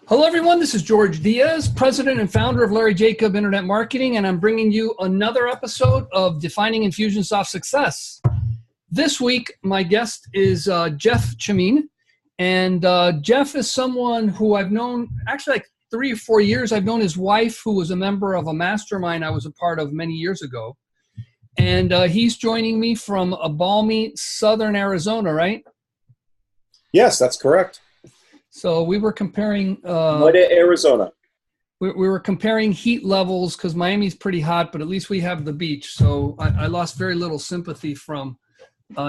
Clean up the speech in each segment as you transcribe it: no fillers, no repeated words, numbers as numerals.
Hello, everyone. This is Jorge Diaz, president and founder of Larry Jacob Internet Marketing, and I'm bringing you another episode of Defining Infusionsoft Success. This week, my guest is Jeff Chimine, and Jeff is someone who I've known actually like 3 or 4 years. I've known his wife, who was a member of a mastermind I was a part of many years ago, and he's joining me from a balmy southern Arizona, right? Yes, that's correct. So we were comparing Arizona. We were comparing heat levels because Miami's pretty hot, but at least we have the beach. So I lost very little sympathy from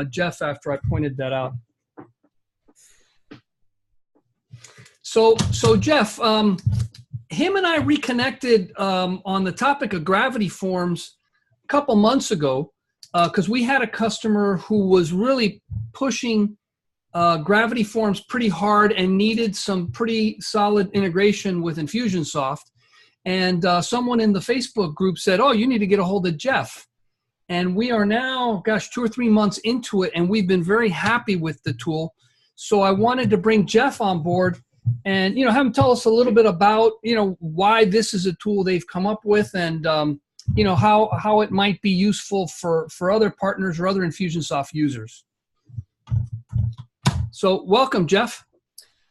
Jeff after I pointed that out. So Jeff, him and I reconnected on the topic of Gravity Forms a couple months ago because we had a customer who was really pushing Gravity Forms pretty hard and needed some pretty solid integration with Infusionsoft. And someone in the Facebook group said, oh, you need to get a hold of Jeff. And we are now, 2 or 3 months into it, and we've been very happy with the tool. So I wanted to bring Jeff on board and, have him tell us a little bit about, why this is a tool they've come up with and, how it might be useful for other partners or other Infusionsoft users. So welcome, Jeff.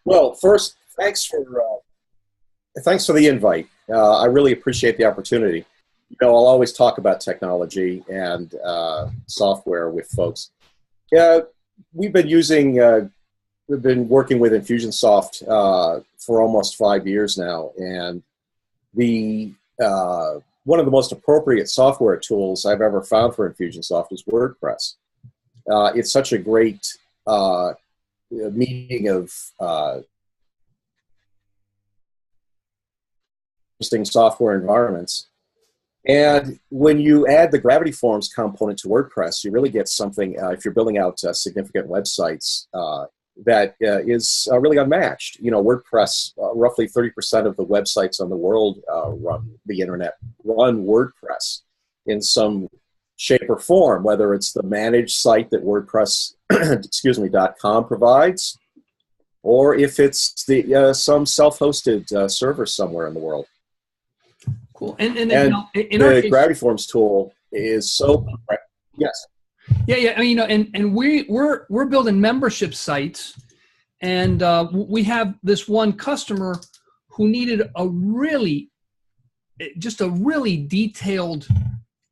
Well, first, thanks for the invite. I really appreciate the opportunity. I'll always talk about technology and software with folks. We've been working with Infusionsoft for almost 5 years now, and one of the most appropriate software tools I've ever found for Infusionsoft is WordPress. It's such a great meeting of interesting software environments. And when you add the Gravity Forms component to WordPress, you really get something, if you're building out significant websites, that is really unmatched. WordPress, roughly 30% of the websites on the world run WordPress in some shape or form, whether it's the managed site that WordPress .com provides, or if it's some self-hosted server somewhere in the world. Cool. And in the case, Gravity Forms tool is so yes. Yeah. And we're building membership sites, and we have this one customer who needed a really detailed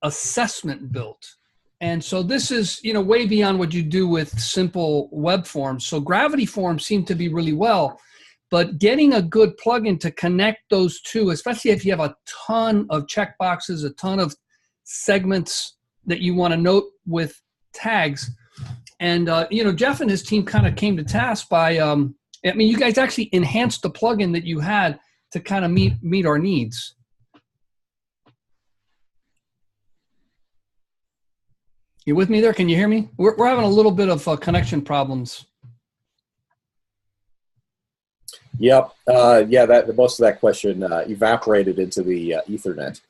assessment built. And so this is, way beyond what you do with simple web forms. So Gravity Forms seem to be really well, but getting a good plugin to connect those two, especially if you have a ton of checkboxes, a ton of segments that you want to note with tags. And, Jeff and his team kind of came to task by, you guys actually enhanced the plugin that you had to kind of meet our needs. You with me there? Can you hear me? We're having a little bit of connection problems. Yep. Most of that question evaporated into the Ethernet.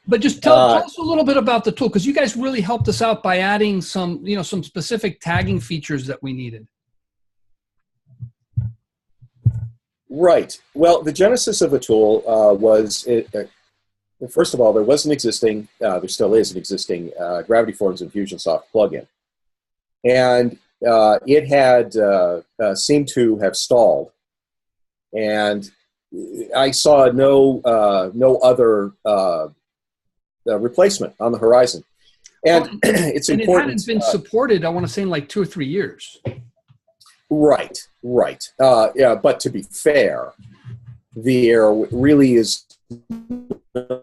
But just tell us a little bit about the tool, because you guys really helped us out by adding some specific tagging features that we needed. Right. Well, the genesis of the tool was first of all, there was an existing, there still is an existing Gravity Forms Infusionsoft plugin. And it had seemed to have stalled. And I saw no other replacement on the horizon. And it's important. It hadn't been supported, I want to say, in like 2 or 3 years. Right. But to be fair, there really is there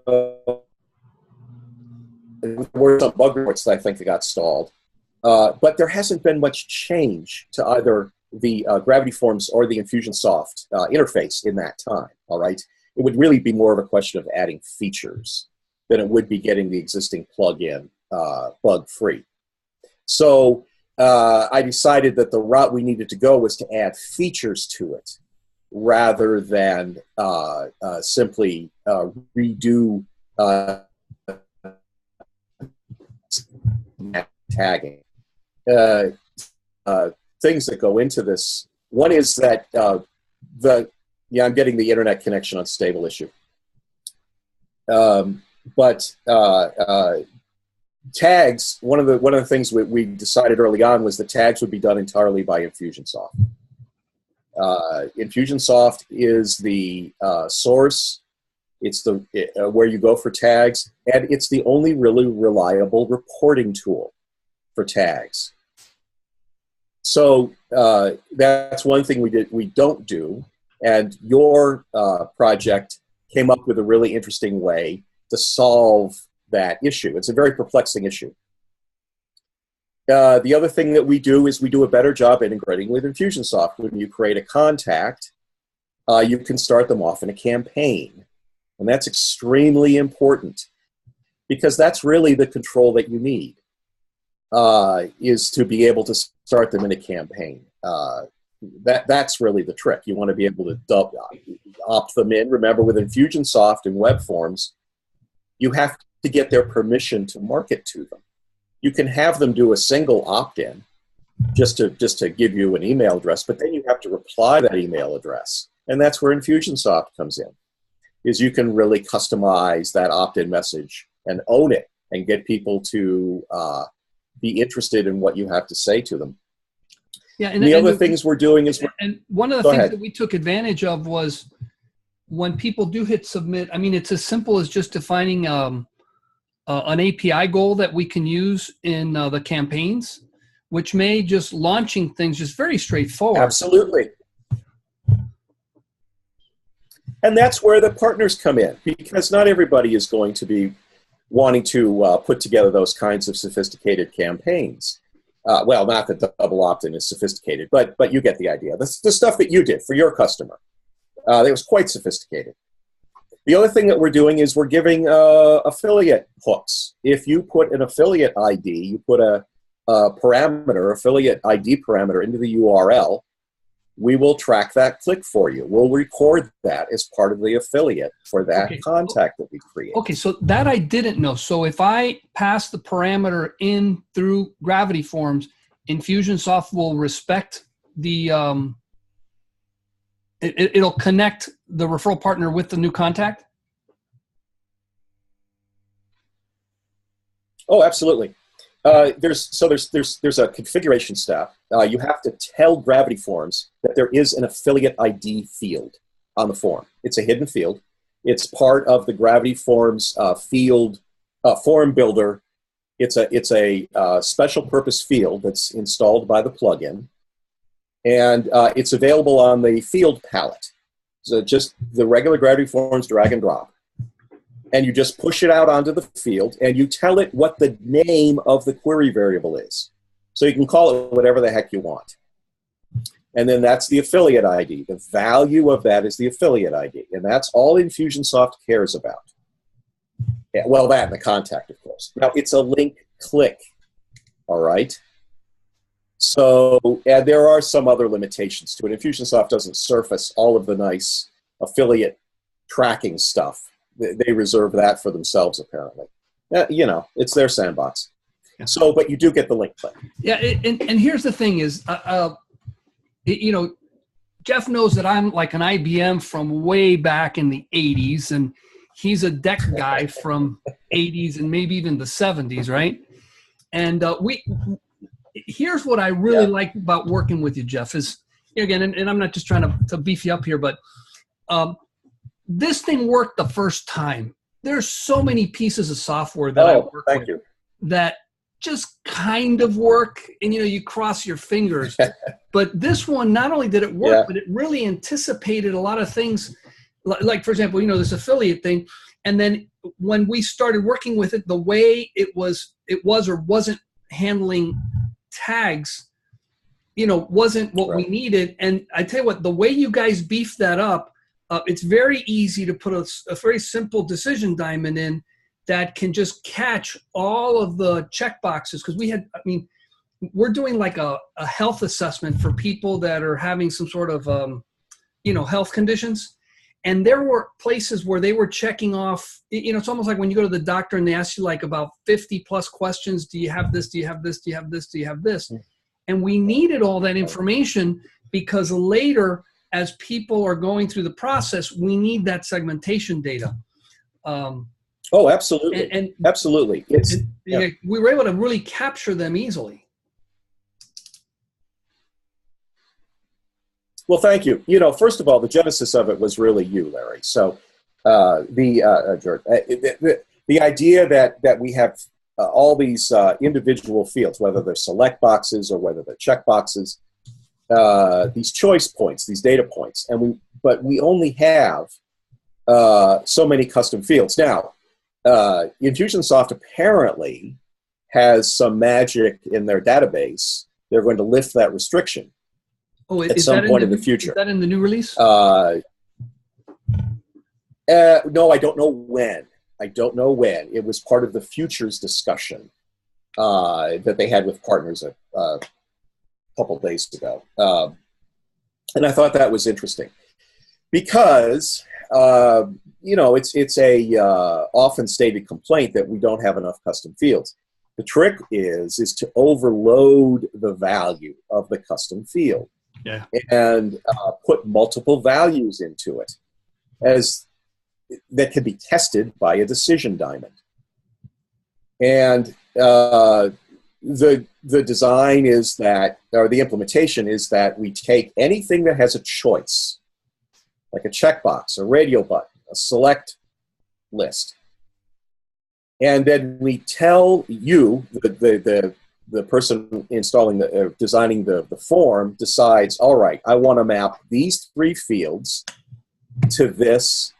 were some bug reports that I think that got stalled. But there hasn't been much change to either the Gravity Forms or the Infusionsoft interface in that time, all right? It would really be more of a question of adding features than it would be getting the existing plugin bug-free. So I decided that the route we needed to go was to add features to it rather than simply redo tagging. Things that go into this One is that I'm getting the internet connection unstable issue. But tags, one of the things we decided early on was that tags would be done entirely by Infusionsoft. Infusionsoft is the source. It's where you go for tags, and it's the only really reliable reporting tool for tags. So that's one thing we don't do, and your project came up with a really interesting way to solve that issue. It's a very perplexing issue. The other thing that we do is we do a better job integrating with Infusionsoft. When you create a contact, you can start them off in a campaign. And that's extremely important because that's really the control that you need, is to be able to start them in a campaign. That's really the trick. You want to be able to opt them in. Remember, with Infusionsoft and web forms, you have to get their permission to market to them. You can have them do a single opt-in just to give you an email address, but then you have to reply that email address. And that's where Infusionsoft comes in, is you can really customize that opt-in message and own it and get people to be interested in what you have to say to them. Yeah, and the other things we're doing is... And one of the things that we took advantage of was when people do hit submit, I mean, it's as simple as just defining an API goal that we can use in the campaigns, which made just launching things just very straightforward. Absolutely. And that's where the partners come in, because not everybody is going to be wanting to put together those kinds of sophisticated campaigns. Well, not that double opt-in is sophisticated, but you get the idea. The stuff that you did for your customer, it was quite sophisticated. The other thing that we're doing is we're giving affiliate hooks. If you put an affiliate ID, you put a affiliate ID parameter into the URL, we will track that click for you. We'll record that as part of the affiliate for that contact that we create. Okay, so that I didn't know. So if I pass the parameter in through Gravity Forms, Infusionsoft will respect the, it'll connect the referral partner with the new contact? Oh, absolutely. There's a configuration step. You have to tell Gravity Forms that there is an affiliate ID field on the form. It's a hidden field. It's part of the Gravity Forms field form builder. It's a special purpose field that's installed by the plugin, and it's available on the field palette. So just the regular Gravity Forms drag and drop. And you just push it out onto the field, and you tell it what the name of the query variable is. So you can call it whatever the heck you want. And then that's the affiliate ID. The value of that is the affiliate ID. And that's all Infusionsoft cares about. Yeah, well, that and the contact, of course. Now, it's a link click, all right? So, and there are some other limitations to it. Infusionsoft doesn't surface all of the nice affiliate tracking stuff. They reserve that for themselves, apparently. You know, it's their sandbox. Yeah. So, but you do get the link click. Yeah, and here's the thing is, you know, Jeff knows that I'm like an IBM from way back in the 80s, and he's a deck guy from 80s and maybe even the 70s, right? And here's what I really like about working with you, Jeff, is, again, and I'm not just trying to beef you up here, but this thing worked the first time. There's so many pieces of software that I work with that just kind of work, and you know, you cross your fingers. But this one, not only did it work, but it really anticipated a lot of things. Like, for example, you know, this affiliate thing. And then when we started working with it, the way it was or wasn't handling tags, you know, wasn't what we needed. And I tell you what, the way you guys beefed that up, it's very easy to put a very simple decision diamond in that can just catch all of the checkboxes. Because we're doing like a health assessment for people that are having some sort of, you know, health conditions. And there were places where they were checking off, you know, it's almost like when you go to the doctor and they ask you like about 50 plus questions. Do you have this? Do you have this? Do you have this? Do you have this? And we needed all that information because later, as people are going through the process, we need that segmentation data. Oh, absolutely. And absolutely. We were able to really capture them easily. Well, thank you. First of all, the genesis of it was really you, Larry. So George, the idea that we have all these individual fields, whether they're select boxes or whether they're check boxes, these choice points, these data points, but we only have so many custom fields. Now, Infusionsoft apparently has some magic in their database. They're going to lift that restriction at some point in the future. Is that in the new release? No, I don't know when. It was part of the futures discussion that they had with partners a couple days ago. And I thought that was interesting because, it's a often stated complaint that we don't have enough custom fields. The trick is to overload the value of the custom field. Yeah. And put multiple values into it that can be tested by a decision diamond. And the design is that, or the implementation is that we take anything that has a choice, like a checkbox, a radio button, a select list, and then we tell you, the person installing designing the form decides, all right, I want to map these 3 fields to this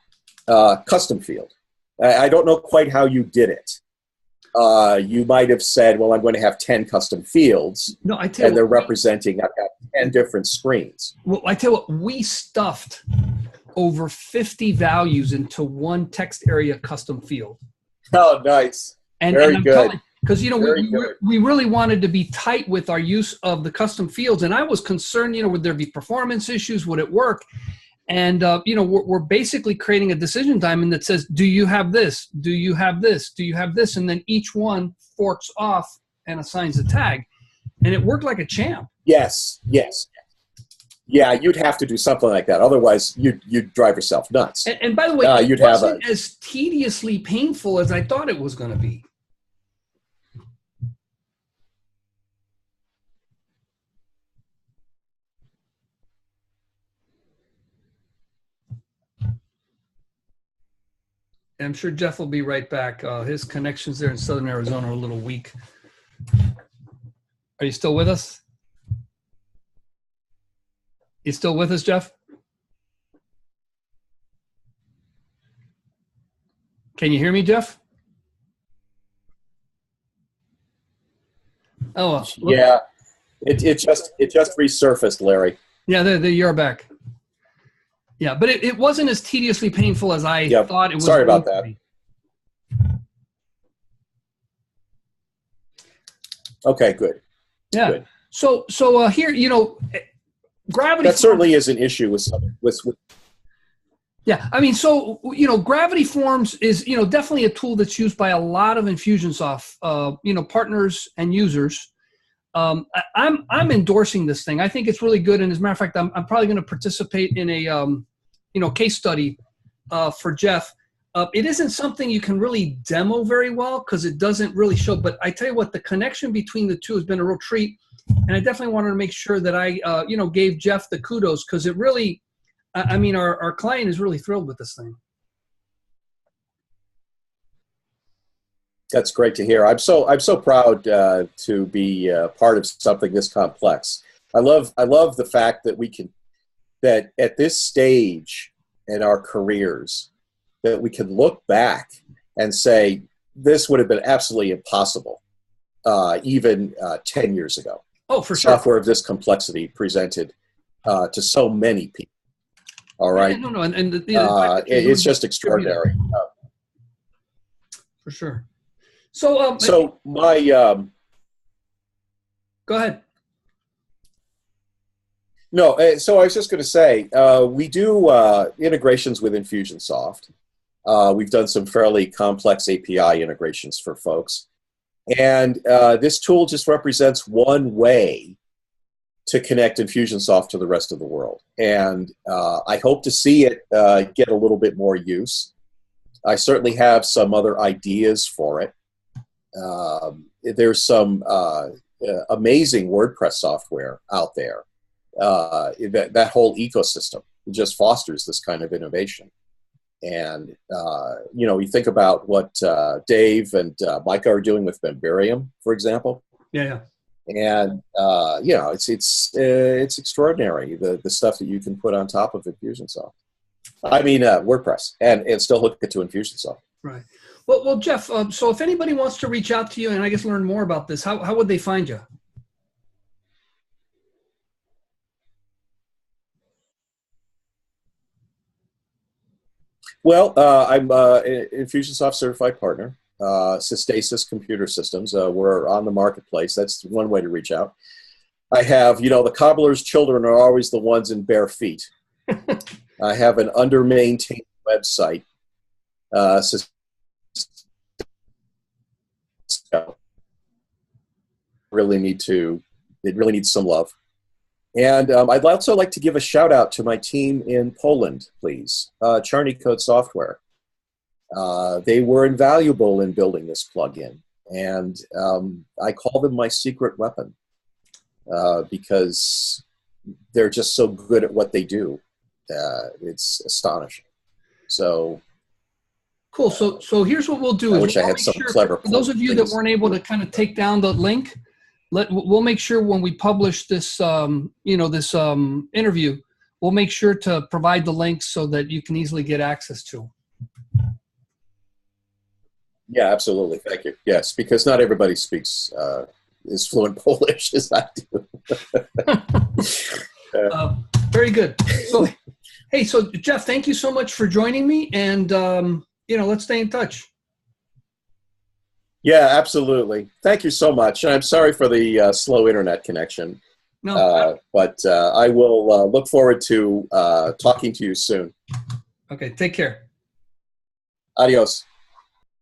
custom field. I don't know quite how you did it. You might have said, well, I'm going to have 10 custom fields. No, I tell you, they're representing, I've got 10 different screens. Well, I tell you what, we stuffed over 50 values into one text area custom field. Oh, nice. Very good. Because, we really wanted to be tight with our use of the custom fields. And I was concerned, would there be performance issues? Would it work? And, we're basically creating a decision diamond that says, do you have this? Do you have this? Do you have this? And then each one forks off and assigns a tag. And it worked like a champ. Yes. Yeah, you'd have to do something like that. Otherwise, you'd drive yourself nuts. And by the way, it wasn't as tediously painful as I thought it was going to be. I'm sure Jeff will be right back. His connections there in Southern Arizona are a little weak. Are you still with us? You still with us, Jeff? Can you hear me, Jeff? Oh, yeah. It just resurfaced, Larry. Yeah, there you're back. Yeah, but it wasn't as tediously painful as I thought it was. Sorry about that. Okay, good. Yeah. Good. So here, Gravity. That certainly is an issue with. Yeah, I mean, so Gravity Forms is definitely a tool that's used by a lot of Infusionsoft partners and users. I'm endorsing this thing. I think it's really good, and as a matter of fact, I'm probably going to participate in a case study for Jeff. It isn't something you can really demo very well because it doesn't really show. But I tell you what, the connection between the two has been a real treat, and I definitely wanted to make sure that I gave Jeff the kudos because it really, I mean, our client is really thrilled with this thing. That's great to hear. I'm so proud to be part of something this complex. I love the fact that that at this stage in our careers, that we can look back and say this would have been absolutely impossible even 10 years ago. Oh, for sure. Software of this complexity presented to so many people. All right. Yeah, no, and it's just extraordinary. For sure. So, so my go ahead. No, so I was just going to say we do integrations with Infusionsoft. We've done some fairly complex API integrations for folks, and this tool just represents one way to connect Infusionsoft to the rest of the world. And I hope to see it get a little bit more use. I certainly have some other ideas for it. There's some amazing WordPress software out there. That whole ecosystem just fosters this kind of innovation. And, you know, you think about what Dave and Micah are doing with Memberium, for example. Yeah. And, you know, it's extraordinary, the stuff that you can put on top of Infusionsoft. I mean, WordPress, and still hook it to Infusionsoft. Right. Well, Jeff, so if anybody wants to reach out to you and I guess learn more about this, how would they find you? Well, I'm an Infusionsoft Certified Partner. Systasis Computer Systems. We're on the marketplace. That's one way to reach out. I have, you know, the cobbler's children are always the ones in bare feet. I have an under-maintained website. It really needs some love. And I'd also like to give a shout out to my team in Poland, please. Charney Code Software. They were invaluable in building this plugin, and I call them my secret weapon because they're just so good at what they do. It's astonishing. So cool. So here's what we'll do. I wish I had some clever. For those of you that weren't able to kind of take down the link, we'll make sure when we publish this, interview, we'll make sure to provide the links so that you can easily get access to them. Yeah, absolutely. Thank you. Yes, because not everybody is fluent Polish as I do. Very good. So, hey, so Jeff, thank you so much for joining me, and let's stay in touch. Yeah, absolutely. Thank you so much. And I'm sorry for the slow internet connection. No, but I will look forward to talking to you soon. Okay, take care. Adios.